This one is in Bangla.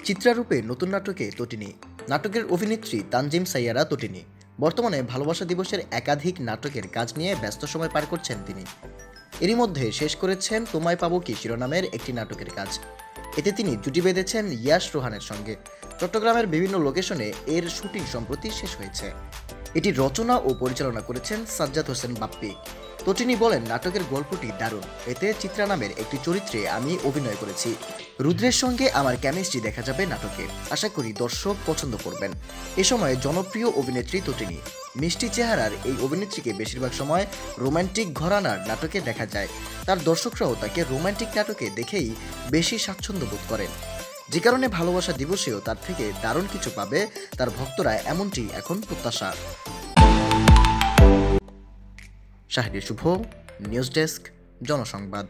চিত্রারূপে নতুন নাটকে তটিনী। নাটকের অভিনেত্রী তানজিম সাইয়ারা তটিনী। বর্তমানে ভালোবাসা দিবসের একাধিক নাটকের কাজ নিয়ে ব্যস্ত সময় পার করছেন তিনি। এরই মধ্যে শেষ করেছেন তোমায় পাবো কি শিরোনামের একটি নাটকের কাজ। এতে তিনি জুটি বেঁধেছেন ইয়াশ রোহানের সঙ্গে। চট্টগ্রামের বিভিন্ন লোকেশনে এর শুটিং সম্প্রতি শেষ হয়েছে। এটি রচনা ও পরিচালনা করেছেন সাজ্জাদ হোসেন বাপ্পি। তটিনী বলেন, নাটকের গল্পটি দারুণ। এতে চিত্রা নামের একটি চরিত্রে আমি অভিনয় করেছি। রুদ্রের সঙ্গে আমার কেমিস্ট্রি দেখা যাবে নাটকে। আশা করি দর্শক পছন্দ করবেন। এ সময় জনপ্রিয় অভিনেত্রী তটিনী। মিষ্টি চেহারার এই অভিনেত্রীকে বেশিরভাগ সময় রোমান্টিক ঘরানার নাটকে দেখা যায়। তার দর্শকরাও তাকে রোমান্টিক নাটকে দেখেই বেশি স্বাচ্ছন্দ্য বোধ করেন, যে কারণে ভালোবাসা দিবসেও তার থেকে দারুণ কিছু পাবে তার ভক্তরা, এমনটি এখন প্রত্যাশা। শাহরিয়ার শুভ, নিউজ ডেস্ক, জনসংবাদ।